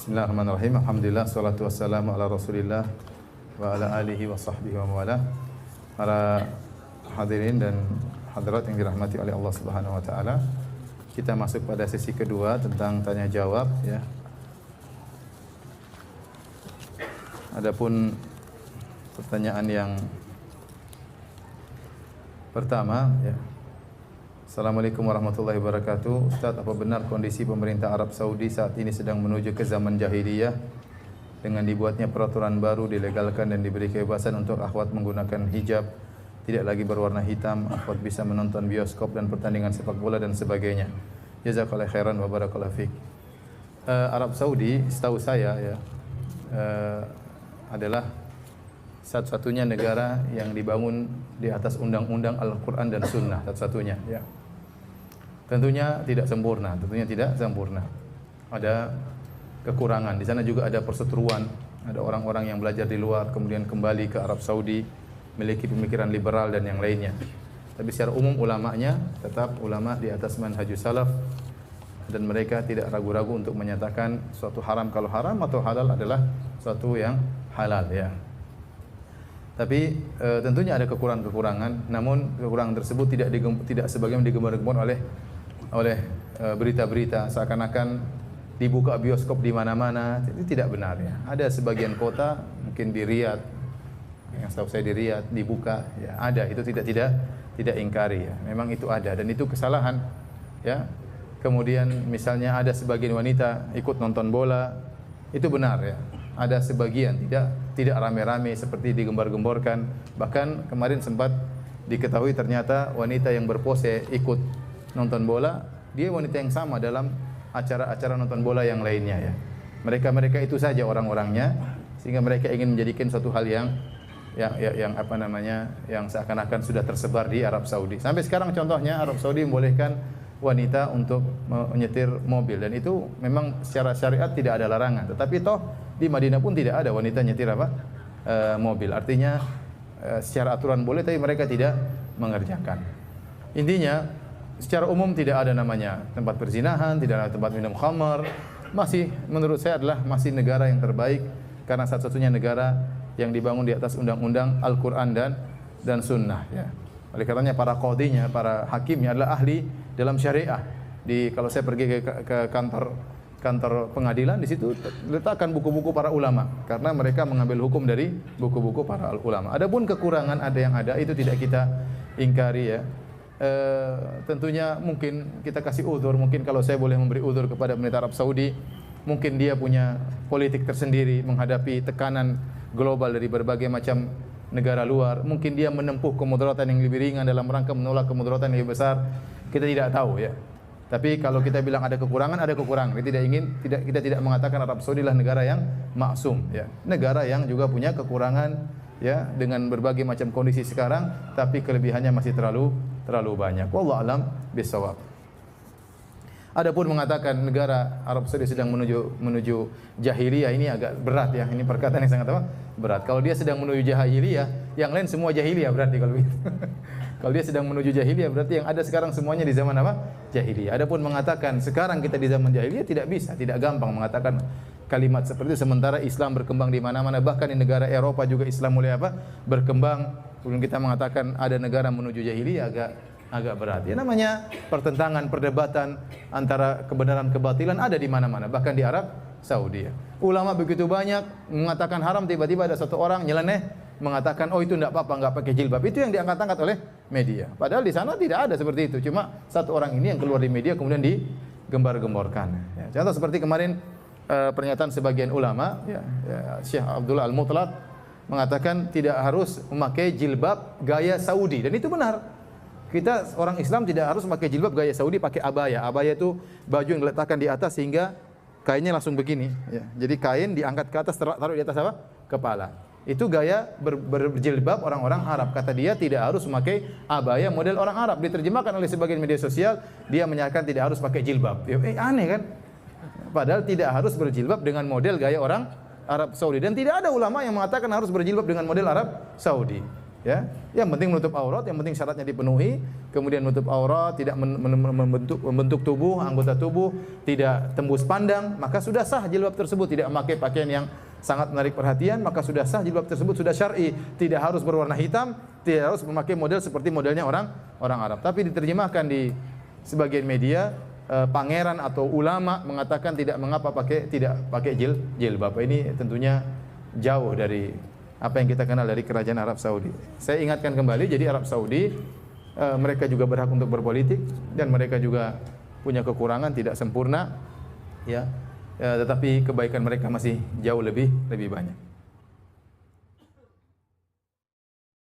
Bismillahirrahmanirrahim. Alhamdulillah, salatu wassalamu ala Rasulillah wa ala alihi wa sahbihi wa mawala. Para hadirin dan hadirat yang dirahmati oleh Allah Subhanahu wa taala. Kita masuk pada sesi kedua tentang tanya jawab ya. Adapun pertanyaan yang pertama ya. Assalamualaikum warahmatullahi wabarakatuh. Ustaz, apa benar kondisi pemerintah Arab Saudi saat ini sedang menuju ke zaman jahiliyah dengan dibuatnya peraturan baru, dilegalkan dan diberi kebebasan untuk akhwat menggunakan hijab, tidak lagi berwarna hitam, akhwat bisa menonton bioskop dan pertandingan sepak bola dan sebagainya. Jazakallahu khairan wa barakallahu fiik. Arab Saudi setahu saya ya adalah satu-satunya negara yang dibangun di atas undang-undang Al-Quran dan Sunnah, satu-satunya ya. Tentunya tidak sempurna, Ada kekurangan. Di sana juga ada perseteruan, ada orang-orang yang belajar di luar kemudian kembali ke Arab Saudi, memiliki pemikiran liberal dan yang lainnya. Tapi secara umum ulamanya tetap ulama di atas manhajus salaf dan mereka tidak ragu-ragu untuk menyatakan suatu haram kalau haram atau halal adalah suatu yang halal ya. Tapi tentunya ada kekurangan-kekurangan, namun kekurangan tersebut tidak sebagaimana digembar-gemborkan oleh berita-berita seakan-akan dibuka bioskop di mana-mana. Itu tidak benar ya. Ada sebagian kota mungkin di Riyadh, yang setahu saya di Riyadh dibuka ya, ada. Itu tidak ingkari ya. Memang itu ada dan itu kesalahan ya. Kemudian misalnya ada sebagian wanita ikut nonton bola, itu benar ya. Ada sebagian tidak rame-rame seperti digembar-gemborkan. Bahkan kemarin sempat diketahui ternyata wanita yang berpose ikut nonton bola, dia wanita yang sama dalam acara-acara nonton bola yang lainnya ya. Mereka itu saja orang-orangnya, sehingga mereka ingin menjadikan suatu hal yang seakan-akan sudah tersebar di Arab Saudi. Sampai sekarang contohnya Arab Saudi membolehkan wanita untuk menyetir mobil dan itu memang secara syariat tidak ada larangan. Tetapi toh di Madinah pun tidak ada wanita nyetir mobil. Artinya secara aturan boleh tapi mereka tidak mengerjakan. Intinya secara umum tidak ada namanya tempat perzinahan, tidak ada tempat minum khamar. Masih menurut saya adalah masih negara yang terbaik karena satu-satunya negara yang dibangun di atas undang-undang Al-Qur'an dan Sunnah ya. Oleh karenanya para qadhinya, para hakimnya adalah ahli dalam syariah. Kalau saya pergi ke kantor pengadilan, di situ letakkan buku-buku para ulama karena mereka mengambil hukum dari buku-buku para ulama. Adapun kekurangan ada itu tidak kita ingkari ya. Tentunya mungkin kita kasih uzur, mungkin kalau saya boleh memberi uzur kepada pemerintah Arab Saudi, mungkin dia punya politik tersendiri menghadapi tekanan global dari berbagai macam negara luar. Mungkin dia menempuh kemudaratan yang lebih ringan dalam rangka menolak kemudaratan yang lebih besar. Kita tidak tahu ya. Tapi kalau kita bilang ada kekurangan, ada kekurangan. Kita tidak mengatakan Arab Saudi adalah negara yang maksum ya. Negara yang juga punya kekurangan ya dengan berbagai macam kondisi sekarang, tapi kelebihannya masih terlalu banyak. Wallahu a'lam bishawab. Adapun mengatakan negara Arab Saudi sedang menuju jahiliyah, ini agak berat ya. Ini perkataan yang sangat berat. Kalau dia sedang menuju jahiliyah, yang lain semua jahiliyah berarti kalau begitu. Kalau dia sedang menuju jahiliyah berarti yang ada sekarang semuanya di zaman jahiliyah. Adapun mengatakan sekarang kita di zaman jahiliyah tidak bisa, tidak gampang mengatakan kalimat seperti itu sementara Islam berkembang di mana-mana, bahkan di negara Eropa juga Islam mulai berkembang. Kemudian kita mengatakan ada negara menuju jahiliyah agak berat. Ya namanya pertentangan, perdebatan antara kebenaran kebatilan ada di mana-mana, bahkan di Arab Saudi. Ulama begitu banyak mengatakan haram, tiba-tiba ada satu orang nyeleneh mengatakan oh itu enggak apa-apa, enggak pakai jilbab. Itu yang diangkat-angkat oleh media. Padahal di sana tidak ada seperti itu. Cuma satu orang ini yang keluar di media kemudian digembar-gemborkan. Ya, contoh seperti kemarin pernyataan sebagian ulama Syekh Abdullah Al-Mutlaq mengatakan tidak harus memakai jilbab gaya Saudi dan itu benar. Kita orang Islam tidak harus memakai jilbab gaya Saudi, pakai abaya. Abaya itu baju yang diletakkan di atas sehingga kainnya langsung begini. Ya. Jadi kain diangkat ke atas, taruh di atas kepala. Itu gaya berjilbab orang-orang Arab. Kata dia tidak harus memakai abaya model orang Arab. Diterjemahkan oleh sebagian media sosial, dia menyatakan tidak harus pakai jilbab. Aneh kan? Padahal tidak harus berjilbab dengan model gaya orang Arab Saudi. Dan tidak ada ulama yang mengatakan harus berjilbab dengan model Arab Saudi. Ya, yang penting menutup aurat, yang penting syaratnya dipenuhi, kemudian menutup aurat, tidak membentuk tubuh, anggota tubuh, tidak tembus pandang, maka sudah sah jilbab tersebut. Tidak memakai pakaian yang sangat menarik perhatian, maka sudah sah jilbab tersebut, sudah syar'i. Tidak harus berwarna hitam, tidak harus memakai model seperti modelnya orang Arab. Tapi diterjemahkan di sebagian media, pangeran atau ulama mengatakan tidak mengapa tidak pakai jilbab. Ini tentunya jauh dari apa yang kita kenal dari kerajaan Arab Saudi. Saya ingatkan kembali, jadi Arab Saudi mereka juga berhak untuk berpolitik dan mereka juga punya kekurangan, tidak sempurna, ya. Tetapi kebaikan mereka masih jauh lebih banyak.